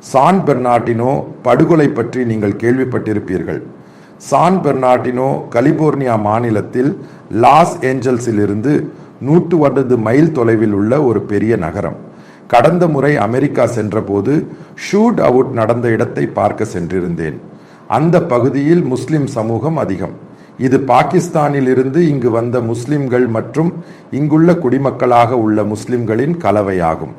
San Bernardino படுகொலை பற்றி நீங்கள் கேள்விப்பட்டிருப்பீர்கள். சான் பெர்னார்டினோ கலிபோர்னியா மாநிலத்தில் லாஸ் ஏஞ்சல்ஸிலிருந்து 150 மைல் தொலைவில் உள்ள ஒரு பெரிய நகரம். கடந்த முறை அமெரிக்கா சென்றபோது ஷூட் அவுட் நடந்த இடத்தை பார்க்க சென்றிருந்தேன். அந்த பகுதியில் முஸ்லிம் சமூகம் அதிகம். இது பாகிஸ்தானில் இருந்து இங்கு வந்த முஸ்லிம்கள் மற்றும் இங்குள்ள குடிமக்களாக உள்ள முஸ்லிம்களின் கலவையாகும்.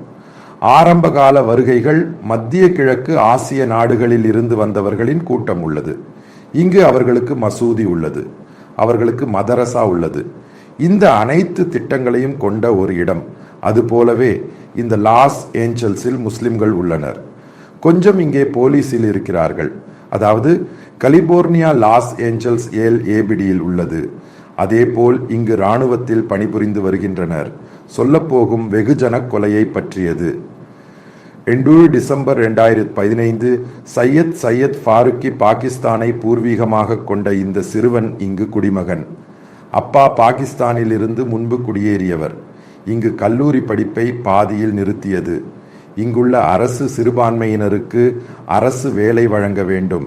ஆரம்பகால வருகைகள் மத்திய கிழக்கு ஆசிய நாடுகளில் இருந்து வந்தவர்களின் கூட்டம் உள்ளது. இங்கு அவர்களுக்கு மசூதி உள்ளது, அவர்களுக்கு மதரசா உள்ளது. இந்த அனைத்து திட்டங்களையும் கொண்ட ஒரு இடம். அதுபோலவே இந்த லாஸ் ஏஞ்சல்ஸில் முஸ்லிம்கள் உள்ளனர். கொஞ்சம் இங்கே போலீஸில் இருக்கிறார்கள். அதாவது கலிபோர்னியா லாஸ் ஏஞ்சல்ஸ் ஏபிடியில் உள்ளது. அதேபோல் இங்கு இராணுவத்தில் பணிபுரிந்து வருகின்றனர். சொல்லப்போகும் வெகுஜன கொலையை பற்றியது. 2 டிசம்பர் 2015 சையத் ஃபாருக்கி பாகிஸ்தானை பூர்வீகமாக கொண்ட இந்த சிறுவன் இங்கு குடிமகன். அப்பா பாகிஸ்தானில் இருந்து முன்பு குடியேறியவர். இங்கு கல்லூரி படிப்பை பாதியில் நிறுத்தியது. இங்குள்ள அரசு சிறுபான்மையினருக்கு அரசு வேலை வழங்க வேண்டும்.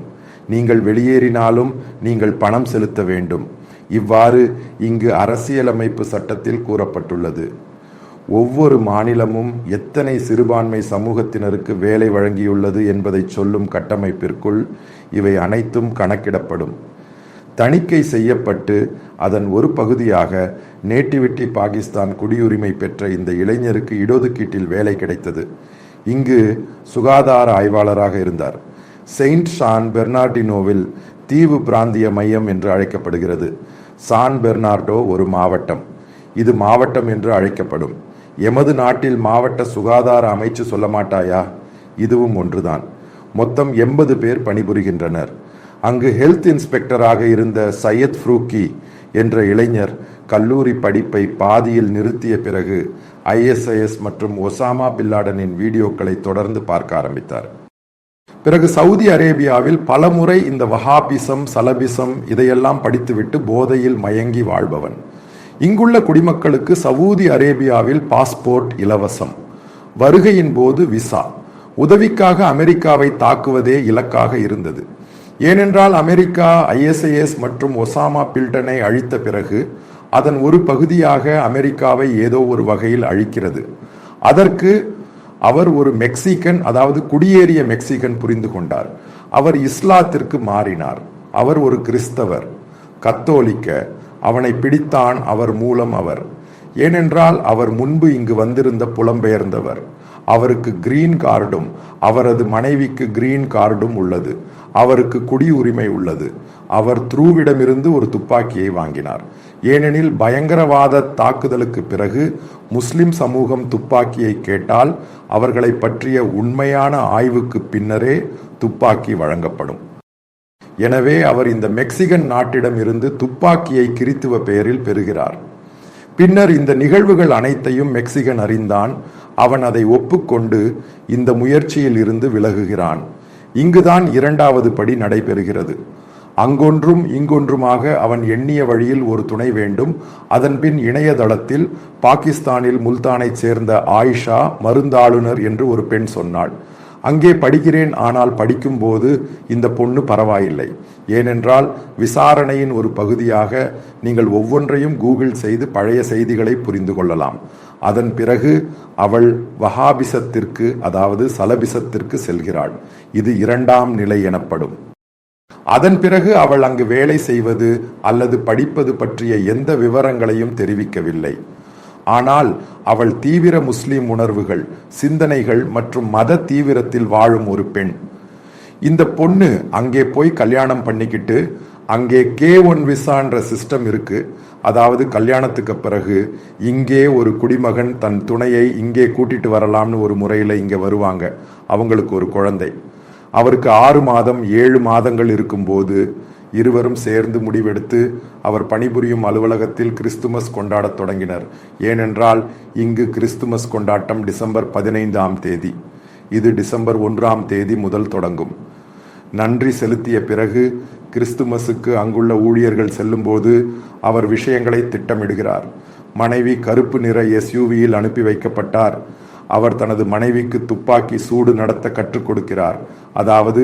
நீங்கள் வெளியேறினாலும் நீங்கள் பணம் செலுத்த வேண்டும். இவ்வாறு இங்கு அரசியலமைப்பு சட்டத்தில் கூறப்பட்டுள்ளது. ஒவ்வொரு மாநிலமும் எத்தனை சிறுபான்மை சமூகத்தினருக்கு வேலை வழங்கியுள்ளது என்பதை சொல்லும் கட்டமைப்பிற்குள் இவை அனைத்தும் கணக்கிடப்படும். தணிக்கை செய்யப்பட்டு அதன் ஒரு பகுதியாக நேட்டிவிட்டி பாகிஸ்தான் குடியுரிமை பெற்ற இந்த இளைஞருக்கு இடஒதுக்கீட்டில் வேலை கிடைத்தது. இங்கு சுகாதார ஆய்வாளராக இருந்தார். செயின்ட் சான் பெர்னார்டினோவில் தீவு பிராந்திய மையம் என்று அழைக்கப்படுகிறது. சான் பெர்னார்டோ ஒரு மாவட்டம். இது மாவட்டம் என்று அழைக்கப்படும். எமது நாட்டில் மாவட்ட சுகாதார அமைச்சு சொல்ல மாட்டாயா? இதுவும் ஒன்றுதான். மொத்தம் 80 பேர் பணிபுரிகின்றனர். அங்கு ஹெல்த் இன்ஸ்பெக்டராக இருந்த சையத் ஃப்ரூக்கி என்ற இளைஞர் கல்லூரி படிப்பை பாதியில் நிறுத்திய பிறகு ISIS மற்றும் ஒசாமா பில்லாடனின் வீடியோக்களை தொடர்ந்து பார்க்க ஆரம்பித்தார். பிறகு சவுதி அரேபியாவில் பலமுறை இந்த வஹாபிசம், சலபிசம் இதையெல்லாம் படித்துவிட்டு போதையில் மயங்கி வாழ்பவன். இங்குள்ள குடிமக்களுக்கு சவுதி அரேபியாவில் பாஸ்போர்ட் இலவசம், வருகையின் போது விசா. உதவிக்காக அமெரிக்காவை தாக்குவதே இலக்காக இருந்தது. ஏனென்றால் அமெரிக்கா ISIS மற்றும் ஒசாமா பில்டனை அழித்த பிறகு அதன் ஒரு பகுதியாக அமெரிக்காவை ஏதோ ஒரு வகையில் அழிக்கிறது. அதற்கு அவர் ஒரு மெக்சிகன், அதாவது குடியேறிய மெக்சிகன் புரிந்து கொண்டார். அவர் இஸ்லாத்திற்கு மாறினார். அவர் ஒரு கிறிஸ்தவர், கத்தோலிக்க. அவனை பிடித்தான் அவர் மூலம் அவர். ஏனென்றால் அவர் முன்பு இங்கு வந்திருந்த புலம்பெயர்ந்தவர். அவருக்கு கிரீன் கார்டும் அவரது மனைவிக்கு கிரீன் கார்டும் உள்ளது. அவருக்கு குடியுரிமை உள்ளது. அவர் த்ரூவிடமிருந்து ஒரு துப்பாக்கியை வாங்கினார். ஏனெனில் பயங்கரவாத தாக்குதலுக்கு பிறகு முஸ்லிம் சமூகம் துப்பாக்கியை கேட்டால் அவர்களை பற்றிய உண்மையான ஆய்வுக்கு பின்னரே துப்பாக்கி வழங்கப்படும். எனவே அவர் இந்த மெக்சிகன் நாட்டிடம் இருந்து துப்பாக்கியை கிறித்துவ பெயரில் பெறுகிறார். பின்னர் இந்த நிகழ்வுகள் அனைத்தையும் மெக்சிகன் அறிந்தான். அவன் அதை ஒப்புக்கொண்டு இந்த முயற்சியில் இருந்து விலகுகிறான். இங்குதான் 2வது படி நடைபெறுகிறது. அங்கொன்றும் இங்கொன்றுமாக அவன் எண்ணிய வழியில் ஒரு துணை வேண்டும். அதன்பின் இணையதளத்தில் பாகிஸ்தானில் முல்தானைச் சேர்ந்த ஆயிஷா மருந்தாளுநர் என்று ஒரு பெண் சொன்னாள். அங்கே படிக்கிறேன், ஆனால் படிக்கும்போது இந்த பொண்ணு பரவாயில்லை. ஏனென்றால் விசாரணையின் ஒரு பகுதியாக நீங்கள் ஒவ்வொன்றையும் கூகுள் செய்து பழைய செய்திகளை புரிந்து கொள்ளலாம். அதன் பிறகு அவள் வஹாபிசத்திற்கு, அதாவது சலபிசத்திற்கு செல்கிறாள். இது 2ஆம் நிலை எனப்படும். அதன் பிறகு அவள் அங்கு வேலை செய்வது அல்லது படிப்பது பற்றிய எந்த விவரங்களையும் தெரிவிக்கவில்லை. ஆனால் அவள் தீவிர முஸ்லிம் உணர்வுகள், சிந்தனைகள் மற்றும் மத தீவிரத்தில் வாழும் ஒரு பெண். இந்த பொண்ணு அங்கே போய் கல்யாணம் பண்ணிக்கிட்டு, அங்கே K1 விசான்ற சிஸ்டம் இருக்கு. அதாவது கல்யாணத்துக்கு பிறகு இங்கே ஒரு குடிமகன் தன் துணையை இங்கே கூட்டிட்டு வரலாம்னு ஒரு முறையில் இங்கே வருவாங்க. அவங்களுக்கு ஒரு குழந்தை. அவருக்கு 6 மாதம் 7 மாதங்கள் இருக்கும்போது இருவரும் சேர்ந்து முடிவெடுத்து அவர் பணிபுரியும் அலுவலகத்தில் கிறிஸ்துமஸ் கொண்டாடத் தொடங்கினர். ஏனென்றால் இங்கு கிறிஸ்துமஸ் கொண்டாட்டம் டிசம்பர் 15ஆம் தேதி. இது டிசம்பர் 1ஆம் தேதி முதல் தொடங்கும். நன்றி செலுத்திய பிறகு கிறிஸ்துமஸுக்கு அங்குள்ள ஊழியர்கள் செல்லும்போது அவர் விஷயங்களை திட்டமிடுகிறார். மனைவி கருப்பு நிற SUVயில் அனுப்பி வைக்கப்பட்டார். அவர் தனது மனைவிக்கு துப்பாக்கி சூடு நடத்த கற்றுக் கொடுக்கிறார். அதாவது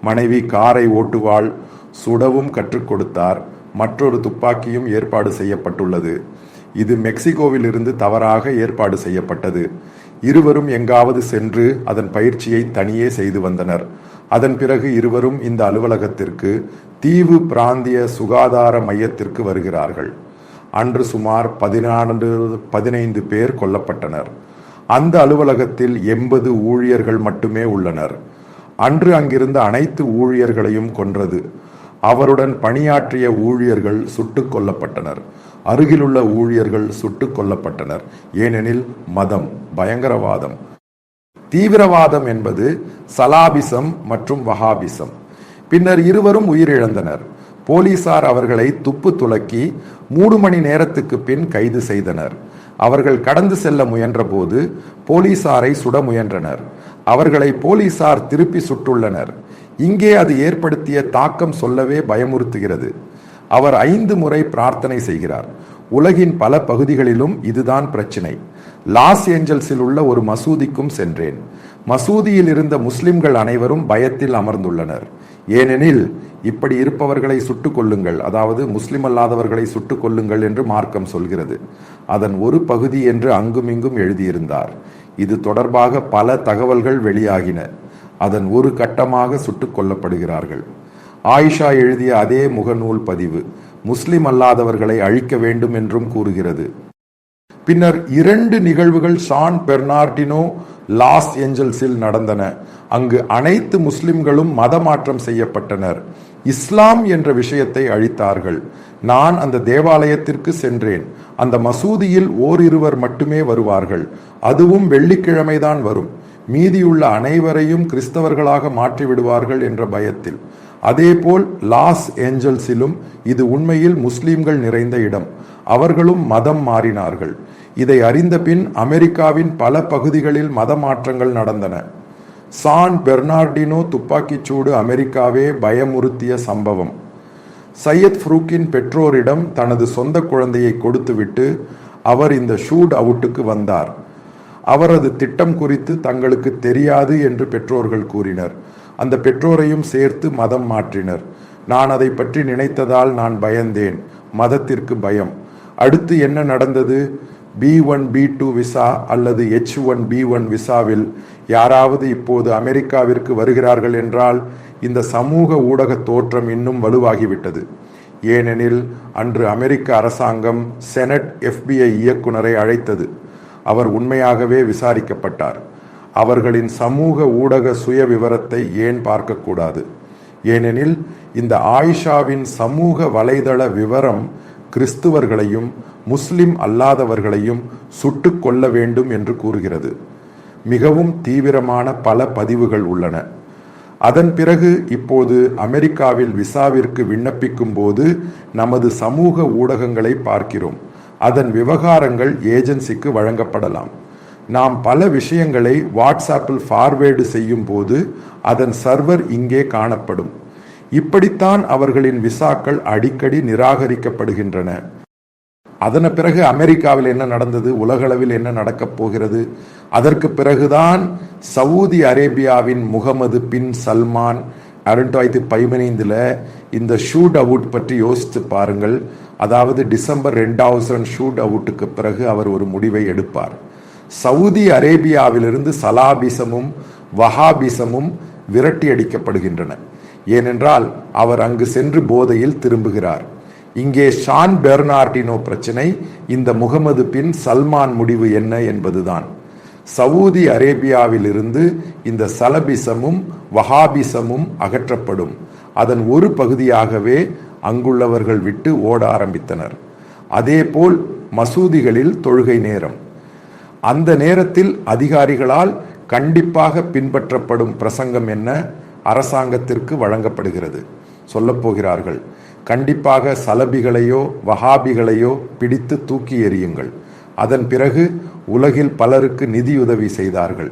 மனைவி காரை ஓட்டுவாள், சுடவும் கற்றுக் கொடுத்தார். மற்றொரு துப்பாக்கியும் ஏற்பாடு செய்யப்பட்டுள்ளது. இது மெக்சிகோவில் இருந்து தவறாக ஏற்பாடு செய்யப்பட்டது. இருவரும் எங்காவது சென்று அதன் பயிற்சியை தனியே செய்து வந்தனர். அதன் பிறகு இருவரும் இந்த அலுவலகத்திற்கு தீவு பிராந்திய சுகாதார மையத்திற்கு வருகிறார்கள். அன்று சுமார் 15 பேர் கொல்லப்பட்டனர். அந்த அலுவலகத்தில் 80 ஊழியர்கள் மட்டுமே உள்ளனர். அன்று அங்கிருந்த அனைத்து ஊழியர்களையும் கொன்றது. அவருடன் பணியாற்றிய ஊழியர்கள் சுட்டுக் கொல்லப்பட்டனர். அருகிலுள்ள ஊழியர்கள் சுட்டுக் கொல்லப்பட்டனர். ஏனெனில் மதம், பயங்கரவாதம். தீவிரவாதம் என்பது சலாபிசம் மற்றும் வஹாபிசம். பின்னர் இருவரும் உயிரிழந்தனர். போலீசார் அவர்களை துப்பு துலக்கி 3 மணி நேரத்துக்கு பின் கைது செய்தனர். அவர்கள் கடந்து செல்ல முயன்ற போது போலீசாரை சுட முயன்றனர். அவர்களை போலீசார் திருப்பி சுட்டுள்ளனர். இங்கே அது ஏற்படுத்திய தாக்கம் சொல்லவே பயமுறுத்துகிறது. அவர் 5 முறை பிரார்த்தனை செய்கிறார். உலகின் பல பகுதிகளிலும் இதுதான் பிரச்சினை. லாஸ் ஏஞ்சல்ஸில் உள்ள ஒரு மசூதிக்கும் சென்றேன். மசூதியில் இருந்த முஸ்லிம்கள் அனைவரும் பயத்தில் அமர்ந்துள்ளனர். ஏனெனில் இப்படி இருப்பவர்களை சுட்டுக் கொள்ளுங்கள், அதாவது முஸ்லிம் அல்லாதவர்களை சுட்டுக் கொள்ளுங்கள் என்று மார்க்கம் சொல்கிறது. அதன் ஒரு பகுதி என்று அங்குமிங்கும் எழுதியிருந்தார். இது தொடர்பாக பல தகவல்கள் வெளியாகின. அதன் ஒரு கட்டமாக சுட்டுக் கொல்லப்படுகிறார்கள். ஆயிஷா எழுதிய அதே முகநூல் பதிவு முஸ்லிம் அல்லாதவர்களை அழிக்க வேண்டும் என்றும் கூறுகிறது. பின்னர் 2 நிகழ்வுகள் சான் பெர்னார்டினோ லாஸ் ஏஞ்சல்ஸில் நடந்தன. அங்கு அனைத்து முஸ்லிம்களும் மதமாற்றம் செய்யப்பட்டனர். இஸ்லாம் என்ற விஷயத்தை அழித்தார்கள். நான் அந்த தேவாலயத்திற்கு சென்றேன். அந்த மசூதியில் ஓரிருவர் மட்டுமே வருவார்கள். அதுவும் வெள்ளிக்கிழமைதான் வரும். மீதியுள்ள அனைவரையும் கிறிஸ்தவர்களாக மாற்றிவிடுவார்கள் என்ற பயத்தில். அதேபோல் லாஸ் ஏஞ்சல்ஸிலும் இது உண்மையில் முஸ்லிம்கள் நிறைந்த இடம். அவர்களும் மதம் மாறினார்கள். இதை அறிந்த பின் அமெரிக்காவின் பல பகுதிகளில் மத மாற்றங்கள் நடந்தன. சான் பெர்னார்டினோ துப்பாக்கிச்சூடு அமெரிக்காவே பயமுறுத்திய சம்பவம். சையத் ஃப்ரூக்கின் பெற்றோரிடம் தனது சொந்த குழந்தையை கொடுத்துவிட்டு அவர் இந்த ஷூட் அவுட்டுக்கு வந்தார். அவரது திட்டம் குறித்து தங்களுக்கு தெரியாது என்று பெற்றோர்கள் கூறினர். அந்த பெற்றோரையும் சேர்த்து மதம் மாற்றினர். நான் அதை பற்றி நினைத்ததால் நான் பயந்தேன். மதத்திற்கு பயம். அடுத்து என்ன நடந்தது? B1 B2 விசா அல்லது H1B1 விசாவில் யாராவது இப்போது அமெரிக்காவிற்கு வருகிறார்கள் என்றால் இந்த சமூக ஊடக தோற்றம் இன்னும் வலுவாகிவிட்டது. ஏனெனில் அன்று அமெரிக்க அரசாங்கம் செனட் FBI இயக்குனரை அழைத்தது. அவர் உண்மையாகவே விசாரிக்கப்பட்டார். அவர்களின் சமூக ஊடக சுய விவரத்தை ஏன் பார்க்கக்கூடாது? ஏனெனில் இந்த ஆயிஷாவின் சமூக வலைதள விவரம் கிறிஸ்துவர்களையும் முஸ்லிம் அல்லாதவர்களையும் சுட்டுக் கொள்ள வேண்டும் என்று கூறுகிறது. மிகவும் தீவிரமான பல பதிவுகள் உள்ளன. அதன் பிறகு இப்போது அமெரிக்காவில் விசாவிற்கு விண்ணப்பிக்கும் போது நமது சமூக ஊடகங்களை பார்க்கிறோம். அதன் விவகாரங்கள் ஏஜென்சிக்கு வழங்கப்படலாம். நாம் பல விஷயங்களை வாட்ஸ்ஆப்பில் ஃபார்வேர்டு செய்யும் போது அதன் சர்வர் இங்கே காணப்படும். இப்படித்தான் அவர்களின் விசாக்கள் அடிக்கடி நிராகரிக்கப்படுகின்றன. அதன பிறகு அமெரிக்காவில் என்ன நடந்தது, உலகளவில் என்ன நடக்கப் போகிறது? அதற்கு பிறகுதான் சவுதி அரேபியாவின் முகமது பின் சல்மான் 2015 இந்த ஷூட் அவுட் பற்றி யோசித்து பாருங்கள். அதாவது டிசம்பர் 2000 ஷூட் அவுட்டுக்கு பிறகு அவர் ஒரு முடிவை எடுப்பார். சவுதி அரேபியாவிலிருந்து சலாபிசமும் வஹாபிசமும் விரட்டி அடிக்கப்படுகின்றன. ஏனென்றால் அவர் அங்கு சென்று போதையில் திரும்புகிறார். இங்கே ஷான் பெர்னார்டினோ பிரச்சனை இந்த முகமது பின் சல்மான் முடிவு என்ன என்பதுதான். சவுதி அரேபியாவிலிருந்து இந்த சலபிசமும் வஹாபிசமும் அகற்றப்படும். அதன் ஒரு பகுதியாகவே அங்குள்ளவர்கள் விட்டு ஓட ஆரம்பித்தனர். அதேபோல் மசூதிகளில் தொழுகை நேரம். அந்த நேரத்தில் அதிகாரிகளால் கண்டிப்பாக பின்பற்றப்படும் பிரசங்கம் என்ன? அரசாங்கத்திற்கு வழங்கப்படுகிறது. சொல்லப்போகிறார்கள், கண்டிப்பாக சலபிகளையோ வஹாபிகளையோ பிடித்து தூக்கி எறியுங்கள். அதன் பிறகு உலகில் பலருக்கு நிதியுதவி செய்தார்கள்.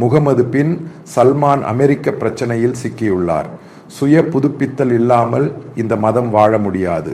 முகமது பின் சல்மான் அமெரிக்க பிரச்சனையில் சிக்கியுள்ளார். சுய புதுப்பித்தல் இல்லாமல் இந்த மதம் வாழ முடியாது.